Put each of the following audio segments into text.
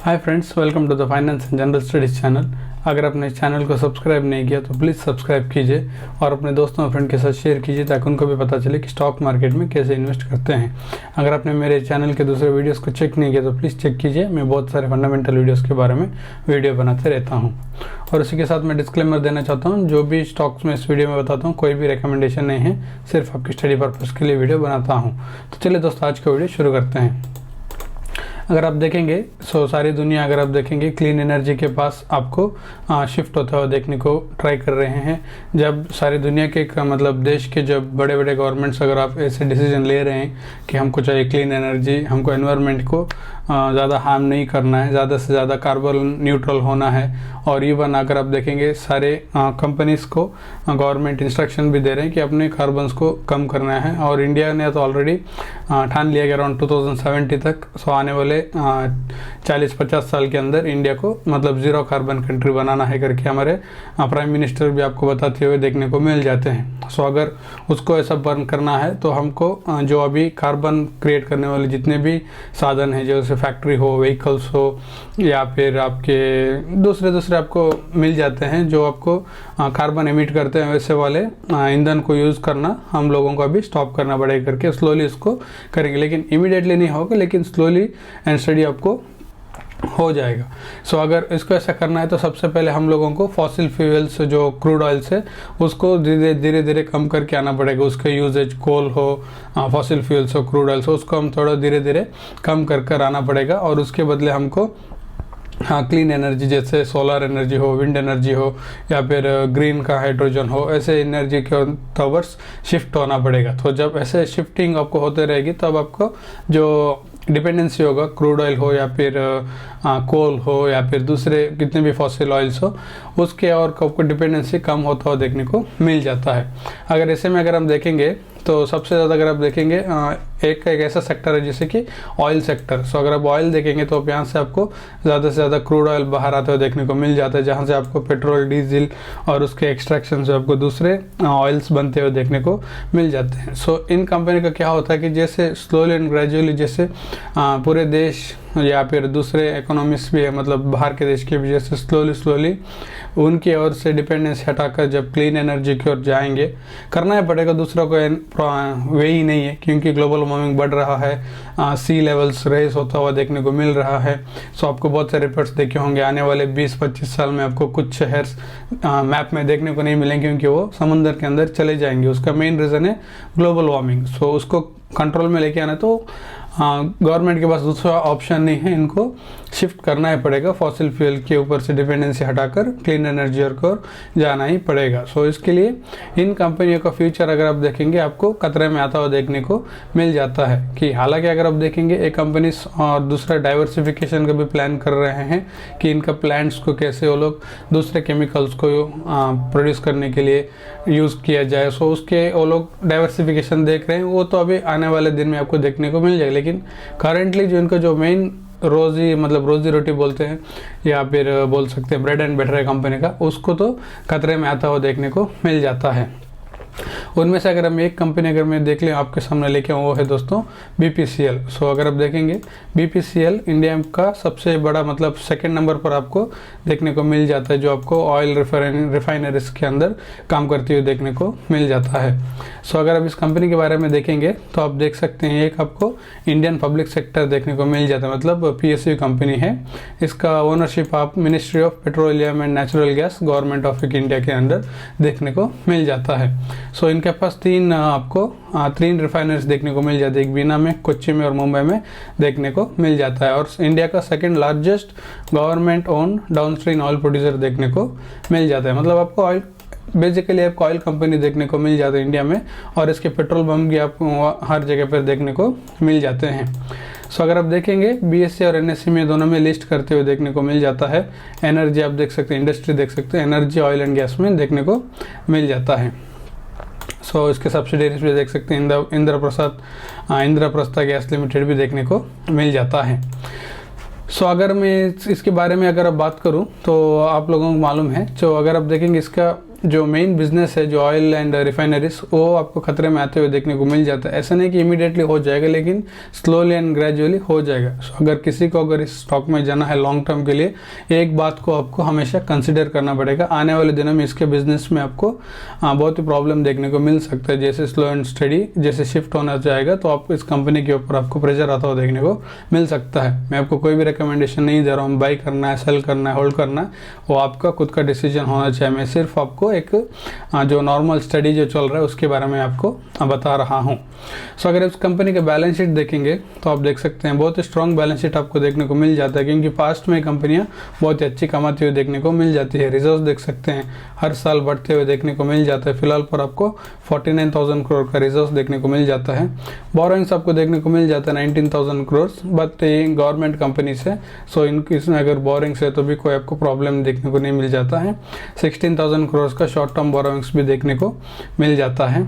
Hi friends, welcome to the finance and general studies channel. अगर आपने इस channel को सब्सक्राइब नहीं किया तो प्लीज़ सब्सक्राइब कीजिए और अपने दोस्तों और फ्रेंड के साथ शेयर कीजिए ताकि उनको भी पता चले कि स्टॉक मार्केट में कैसे इन्वेस्ट करते हैं। अगर आपने मेरे चैनल के दूसरे वीडियोस को चेक नहीं किया तो प्लीज़ चेक कीजिए। मैं बहुत सारे फंडामेंटल वीडियोज़ के बारे में वीडियो बनाते रहता हूँ। और इसी के साथ मैं डिस्क्लेमर देना चाहता हूँ, जो भी स्टॉक्स में इस वीडियो में बताता हूँ कोई भी रिकमेंडेशन नहीं है, सिर्फ आपकी स्टडी पर्पज़ के लिए वीडियो बनाता हूँ। तो चलिए दोस्तों, आज का वीडियो शुरू करते हैं। अगर आप देखेंगे सारी दुनिया अगर आप देखेंगे क्लीन एनर्जी के पास आपको शिफ्ट होता हुआ देखने को ट्राई कर रहे हैं। जब सारी दुनिया के मतलब देश के जब बड़े बड़े गवर्नमेंट्स अगर आप ऐसे डिसीजन ले रहे हैं कि हमको चाहिए क्लीन एनर्जी, हमको एनवायरनमेंट को ज़्यादा हार्म नहीं करना है, ज़्यादा से ज़्यादा कार्बन न्यूट्रल होना है, और इवन अगर आप देखेंगे सारे कंपनीज़ को गवर्नमेंट इंस्ट्रक्शन भी दे रहे हैं कि अपने कार्बन्स को कम करना है। और इंडिया ने तो ऑलरेडी ठान लिया कि अराउंड 2070 तक आने वाले 40-50 साल के अंदर इंडिया को मतलब ज़ीरो कार्बन कंट्री बनाना है करके हमारे प्राइम मिनिस्टर भी आपको बताते हुए देखने को मिल जाते हैं। सो अगर उसको ऐसा बर्न करना है तो हमको जो अभी कार्बन क्रिएट करने वाले जितने भी साधन हैं, जैसे फैक्ट्री हो, व्हीकल्स हो, या फिर आपके दूसरे आपको मिल जाते हैं जो आपको कार्बन एमिट करते हैं, वैसे वाले ईंधन को यूज़ करना हम लोगों को अभी स्टॉप करना पड़ेगा करके स्लोली इसको करेंगे। लेकिन इमीडिएटली नहीं होगा, लेकिन स्लोली एंड स्टडी आपको हो जाएगा। सो अगर इसको ऐसा करना है तो सबसे पहले हम लोगों को फॉसिल फ्यूल्स जो क्रूड ऑयल्स है उसको धीरे धीरे कम करके आना पड़ेगा। उसके यूजेज कोल हो, फॉसिल फ्यूल्स हो, क्रूड ऑयल्स हो, उसको हम थोड़ा धीरे धीरे कम कर आना पड़ेगा। और उसके बदले हमको क्लीन एनर्जी जैसे सोलर एनर्जी हो, विंड एनर्जी हो, या फिर ग्रीन का हाइड्रोजन हो, ऐसे एनर्जी के टॉवर्स शिफ्ट होना पड़ेगा। तो जब ऐसे शिफ्टिंग आपको होते रहेगी तब आपको जो डिपेंडेंसी होगा, क्रूड ऑयल हो या फिर कोल हो या फिर दूसरे कितने भी फॉसिल ऑयल्स हो, उसके और आपको डिपेंडेंसी कम होता हुआ देखने को मिल जाता है। अगर ऐसे में अगर हम देखेंगे तो सबसे ज़्यादा अगर आप देखेंगे एक ऐसा सेक्टर है जैसे कि ऑयल सेक्टर। सो अगर आप ऑयल देखेंगे तो यहाँ से आपको ज़्यादा से ज़्यादा क्रूड ऑयल बाहर आते हुए देखने को मिल जाता है, जहाँ से आपको पेट्रोल, डीजल और उसके एक्सट्रैक्शन से आपको दूसरे ऑयल्स बनते हुए देखने को मिल जाते हैं। सो इन कंपनी का क्या होता है कि जैसे स्लोली एंड ग्रेजुअली जैसे पूरे देश या फिर दूसरे इकोनॉमिक्स भी है, मतलब बाहर के देश के भी जैसे स्लोली उनकी ओर से डिपेंडेंस हटाकर जब क्लीन एनर्जी की ओर जाएंगे, करना ही पड़ेगा, दूसरा कोई वे ही नहीं है, क्योंकि ग्लोबल वार्मिंग बढ़ रहा है, सी लेवल्स रेस होता हुआ देखने को मिल रहा है। सो आपको बहुत सारे रिपोर्ट्स देखे होंगे, आने वाले 20-25 साल में आपको कुछ शहर मैप में देखने को नहीं मिलेंगे क्योंकि वो समुद्र के अंदर चले जाएंगे। उसका मेन रीज़न है ग्लोबल वार्मिंग। सो उसको कंट्रोल में लेके आना तो गवर्नमेंट के पास दूसरा ऑप्शन नहीं है, इनको शिफ्ट करना ही पड़ेगा, फॉसिल फ्यूल के ऊपर से डिपेंडेंसी हटाकर क्लीन एनर्जी और को जाना ही पड़ेगा। सो इसके लिए इन कंपनियों का फ्यूचर अगर आप देखेंगे आपको खतरे में आता हुआ देखने को मिल जाता है। कि हालांकि अगर आप देखेंगे एक कंपनी और दूसरा डाइवर्सिफिकेशन का भी प्लान कर रहे हैं कि इनका प्लांट्स को कैसे वो लोग दूसरे केमिकल्स को प्रोड्यूस करने के लिए यूज़ किया जाए। सो उसके वो लोग डाइवर्सिफिकेशन देख रहे हैं, वो तो अभी आने वाले दिन में आपको देखने को मिल जाएगा। लेकिन करेंटली जो इनका जो मेन रोजी रोटी बोलते हैं या फिर बोल सकते हैं ब्रेड एंड बटर है कंपनी का, उसको तो खतरे में आता हुआ देखने को मिल जाता है। उनमें से अगर हम एक कंपनी अगर मैं देख लें आपके सामने लेके आऊँ, वो है दोस्तों BPCL। सो अगर आप देखेंगे BPCL इंडिया का सबसे बड़ा मतलब सेकंड नंबर पर आपको देखने को मिल जाता है, जो आपको ऑयल रिफाइनरीज के अंदर काम करती हुई देखने को मिल जाता है। सो अगर आप इस कंपनी के बारे में देखेंगे तो आप देख सकते हैं एक आपको इंडियन पब्लिक सेक्टर देखने को मिल जाता है, मतलब PSU कंपनी है। इसका ओनरशिप आप ministry of petroleum and natural gas, government of India के अंदर देखने को मिल जाता है। सो इनके पास तीन रिफाइनरीज देखने को मिल जाती है, एक बीना में, कोच्चि में और मुंबई में देखने को मिल जाता है। और इंडिया का second largest government own downstream oil producer देखने को मिल जाता है। मतलब आपको ऑयल बेसिकली आपको ऑयल कंपनी देखने को मिल जाता है इंडिया में, और इसके पेट्रोल पंप भी आपको हर जगह पर देखने को मिल जाते हैं। सो अगर आप देखेंगे BSE और NSE में दोनों में लिस्ट करते हुए देखने को मिल जाता है। एनर्जी आप देख सकते हैं, इंडस्ट्री देख सकते हैं, एनर्जी, ऑयल एंड गैस में देखने को मिल जाता है। सो इसके सब्सिडीज भी देख सकते हैं, इंद्रप्रस्था गैस लिमिटेड भी देखने को मिल जाता है। सो अगर मैं इसके बारे में अगर आप बात करूं तो आप लोगों को मालूम है, जो अगर आप देखेंगे इसका जो मेन बिजनेस है, जो ऑयल एंड रिफाइनरीज, वो आपको खतरे में आते हुए देखने को मिल जाता है। ऐसा नहीं कि इमीडिएटली हो जाएगा, लेकिन स्लोली एंड ग्रेजुअली हो जाएगा। अगर किसी को अगर इस स्टॉक में जाना है लॉन्ग टर्म के लिए, एक बात को आपको हमेशा कंसिडर करना पड़ेगा, आने वाले दिनों में इसके बिजनेस में आपको बहुत ही प्रॉब्लम देखने को मिल सकता है। जैसे स्लो एंड स्टडी जैसे शिफ्ट होना चाहेगा, तो आपको इस कंपनी के ऊपर आपको प्रेशर आता हुआ देखने को मिल सकता है। मैं आपको कोई भी रिकमेंडेशन नहीं दे रहा हूँ, बाई करना है, सेल करना है, होल्ड करना है, वो आपका खुद का डिसीजन होना चाहिए। मैं सिर्फ आपको एक जो नॉर्मल स्टडी जो चल रहा है उसके बारे में आपको बता रहा हूँ। सो अगर इस कंपनी का बैलेंस शीट देखेंगे तो आप देख सकते हैं बहुत ही स्ट्रॉन्ग बैलेंस शीट आपको देखने को मिल जाता है, क्योंकि पास्ट में कंपनियां बहुत ही अच्छी कमाती हुई देखने को मिल जाती है। रिजर्व देख सकते हैं हर साल बढ़ते हुए देखने को मिल जाता है। फिलहाल पर आपको 49,000 करोड़ का रिजर्व देखने को मिल जाता है। बोरोइंग्स आपको देखने को मिल जाता है 19,000 करोड़, बट ये गवर्नमेंट कंपनी से, सो इसमें अगर बोरोइंग्स है तो भी कोई आपको प्रॉब्लम देखने को नहीं मिल जाता है। 16,000 करोड़ का शॉर्ट टर्म बोरोइंग्स भी देखने को मिल जाता है।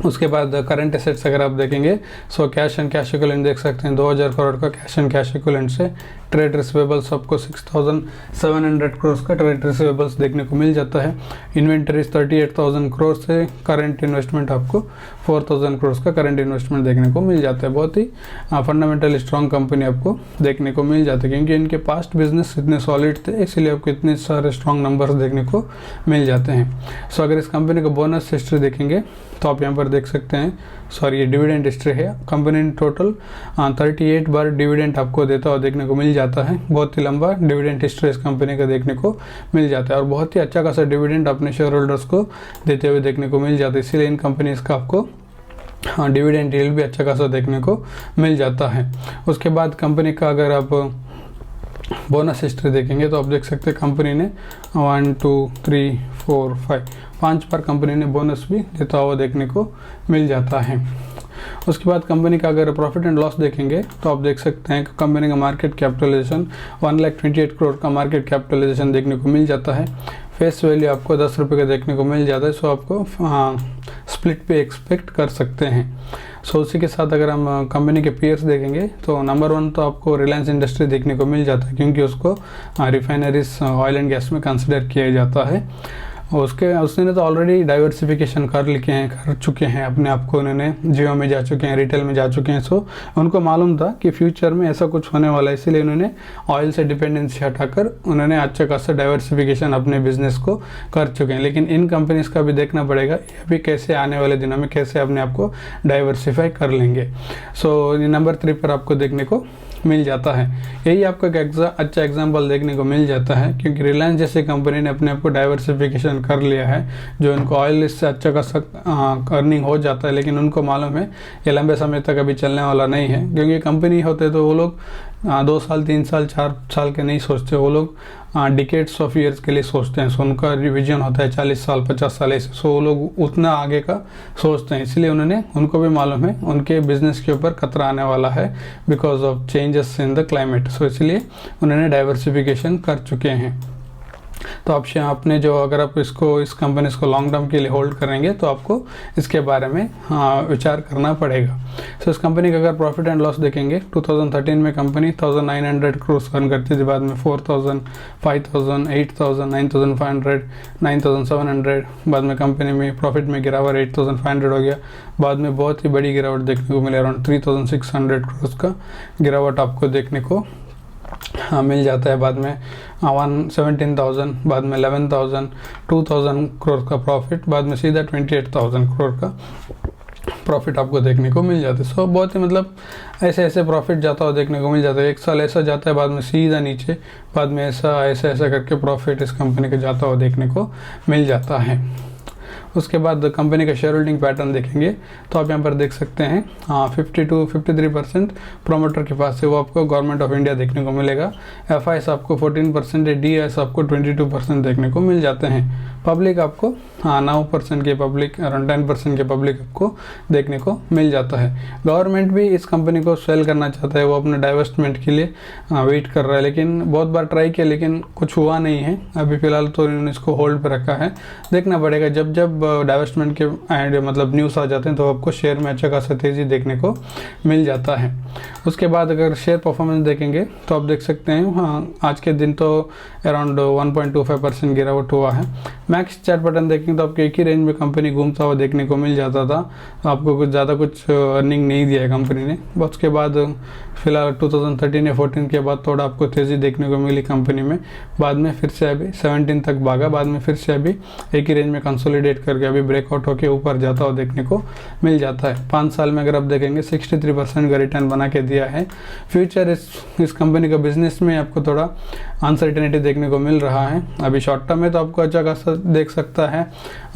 उसके बाद करंट एसेट्स अगर आप देखेंगे, so cash and cash equivalent देख सकते हैं 2,000 करोड़ का कैश एंड कैश इक्विवेलेंट से। ट्रेड रिसीवेबल्स आपको 6,700 करोड़ का ट्रेड रिसीवेबल्स देखने को मिल जाता है। इन्वेंटरीज 38,000 करोड़ से। करंट इन्वेस्टमेंट आपको 4,000 करोड़ का करंट इन्वेस्टमेंट देखने को मिल जाता है। बहुत ही फंडामेंटल स्ट्रॉन्ग कंपनी आपको देखने को मिल जाती है, क्योंकि इनके पास्ट बिजनेस इतने सॉलिड थे, इसलिए आपको इतने सारे स्ट्रॉन्ग नंबर्स देखने को मिल जाते हैं। सो अगर इस कंपनी का बोनस हिस्ट्री देखेंगे तो आप यहाँ पर देख सकते हैं, सॉरी ये डिविडेंड हिस्ट्री है। कंपनी ने टोटल 38 बार डिविडेंड आपको देता हुआ देखने को मिल जाता है। बहुत ही लंबा डिविडेंड हिस्ट्री इस कंपनी का देखने को मिल जाता है, और बहुत ही अच्छा खासा डिविडेंड अपने शेयर होल्डर्स को देते हुए देखने को मिल जाता है। इसीलिए इन कंपनीज का आपको डिविडेंड यील्ड भी अच्छा खासा देखने को मिल जाता है। उसके बाद कंपनी का अगर आप बोनस हिस्ट्री देखेंगे तो आप देख सकते हैं कंपनी ने 1 2 3 4 5 बार कंपनी ने बोनस भी देता हुआ देखने को मिल जाता है। उसके बाद कंपनी का अगर प्रॉफिट एंड लॉस देखेंगे तो आप देख सकते हैं कि कंपनी का मार्केट कैपिटलाइजेशन 1,28 करोड़ का मार्केट कैपिटलाइजेशन देखने को मिल जाता है। फेस वैल्यू आपको 10 रुपये का देखने को मिल जाता है। सो आपको स्प्लिट पे एक्सपेक्ट कर सकते हैं। सो उसी के साथ अगर हम कंपनी के पीयर्स देखेंगे तो नंबर 1 तो आपको रिलायंस इंडस्ट्री देखने को मिल जाता है, क्योंकि उसको रिफाइनरीज ऑयल एंड गैस में कंसिडर किया जाता है। उसने तो ऑलरेडी डाइवर्सिफिकेशन कर चुके हैं अपने आप को, उन्होंने जियो में जा चुके हैं, रिटेल में जा चुके हैं। सो उनको मालूम था कि फ्यूचर में ऐसा कुछ होने वाला है, इसीलिए उन्होंने ऑयल से डिपेंडेंसी हटाकर उन्होंने अच्छा खासा डाइवर्सिफिकेशन अपने बिजनेस को कर चुके हैं। लेकिन इन कंपनीज का भी देखना पड़ेगा ये भी कैसे आने वाले दिनों में कैसे अपने आप को डाइवर्सिफाई कर लेंगे। सो नंबर 3 पर आपको देखने को मिल जाता है। यही आपको एक अच्छा एग्जांपल देखने को मिल जाता है, क्योंकि रिलायंस जैसी कंपनी ने अपने आप को डाइवर्सिफिकेशन कर लिया है, जो इनको ऑयल इससे अच्छा खासा अर्निंग हो जाता है। लेकिन उनको मालूम है ये लंबे समय तक अभी चलने वाला नहीं है, क्योंकि कंपनी होते तो वो लोग 2 साल 3 साल 4 साल के नहीं सोचते, वो लोग डिकेड्स ऑफ ईयर्स के लिए सोचते हैं। सो उनका रिविजन होता है 40 साल 50 साल ऐसे। सो वो लोग उतना आगे का सोचते हैं, इसलिए उनको भी मालूम है उनके बिजनेस के ऊपर खतरा आने वाला है because of changes in the climate. So इसलिए उन्होंने डाइवर्सिफिकेशन कर चुके हैं। तो आपने जो अगर आप इस कंपनी को लॉन्ग टर्म के लिए होल्ड करेंगे तो आपको इसके बारे में विचार करना पड़ेगा। सो इस कंपनी का अगर प्रॉफिट एंड लॉस देखेंगे 2013 में कंपनी 1,900 करोड़ अर्न करती थी, बाद में 4,000, 5,000, 8,000, 9,500, 9,700, बाद में कंपनी में प्रॉफिट में गिरावट 8,500 हो गया। बाद में बहुत ही बड़ी गिरावट देखने को मिली, अराउंड 3,600 करोड़ का गिरावट आपको देखने को मिल जाता है। बाद में 17,000, बाद में 11,000, 2,000 करोड़ का प्रॉफिट, बाद में सीधा 28,000 करोड़ का प्रॉफिट आपको देखने को मिल जाता है। सो बहुत ही मतलब ऐसे प्रॉफिट जाता हुआ देखने को मिल जाता है। एक साल ऐसा जाता है, बाद में सीधा नीचे, बाद में ऐसा करके प्रॉफिट इस कंपनी का जाता हुआ देखने को मिल जाता है। उसके बाद कंपनी का शेयर होल्डिंग पैटर्न देखेंगे तो आप यहाँ पर देख सकते हैं 52-53% प्रोमोटर के पास है, वो आपको गवर्नमेंट ऑफ इंडिया देखने को मिलेगा। FIs आपको 14% है, DIs आपको 22% देखने को मिल जाते हैं। पब्लिक आपको 9% के पब्लिक, अराउंड 10% के पब्लिक आपको देखने को मिल जाता है। गवर्नमेंट भी इस कंपनी को सेल करना चाहता है, वो अपने डाइवेस्टमेंट के लिए वेट कर रहा है, लेकिन बहुत बार ट्राई किया लेकिन कुछ हुआ नहीं है। अभी फ़िलहाल तो इन्होंने इसको होल्ड पर रखा है। देखना पड़ेगा जब डाइवेस्टमेंट के एंड मतलब न्यूज़ आ जाते हैं तो आपको शेयर में अच्छा खासा तेज़ी देखने को मिल जाता है। उसके बाद अगर शेयर परफॉर्मेंस देखेंगे तो आप देख सकते हैं हाँ आज के दिन तो अराउंड 1.25% गिरावट हुआ है। मैक्स चार्ट पैटर्न देखेंगे तो आपको एक ही रेंज में कंपनी घूमता हुआ देखने को मिल जाता था, तो आपको कुछ ज़्यादा कुछ अर्निंग नहीं दिया है कंपनी ने। उसके बाद फिलहाल 2013 या 14 के बाद थोड़ा आपको तेज़ी देखने को मिली कंपनी में, बाद में फिर से अभी 17 तक भागा, बाद में फिर से अभी एक ही रेंज में कंसोलिडेट करके अभी ब्रेकआउट होकर ऊपर जाता हुआ देखने को मिल जाता है। 5 साल में अगर आप देखेंगे 63% का रिटर्न बना के दिया है। फ्यूचर इस कंपनी का बिजनेस में आपको थोड़ा अनसर्टेनिटी देखने को मिल रहा है। अभी शॉर्ट टर्म में तो आपको अच्छा खासा देख सकता है,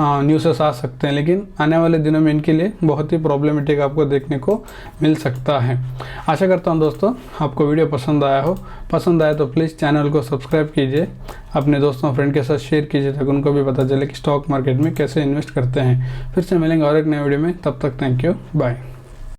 न्यूज़ेस आ सकते हैं, लेकिन आने वाले दिनों में इनके लिए बहुत ही प्रॉब्लमेटिक आपको देखने को मिल सकता है। आशा करता हूं दोस्तों आपको वीडियो पसंद आया हो। पसंद आया तो प्लीज़ चैनल को सब्सक्राइब कीजिए, अपने दोस्तों फ्रेंड के साथ शेयर कीजिए ताकि उनको भी पता चले कि स्टॉक मार्केट में कैसे इन्वेस्ट करते हैं। फिर से मिलेंगे और एक नए वीडियो में, तब तक थैंक यू, बाय।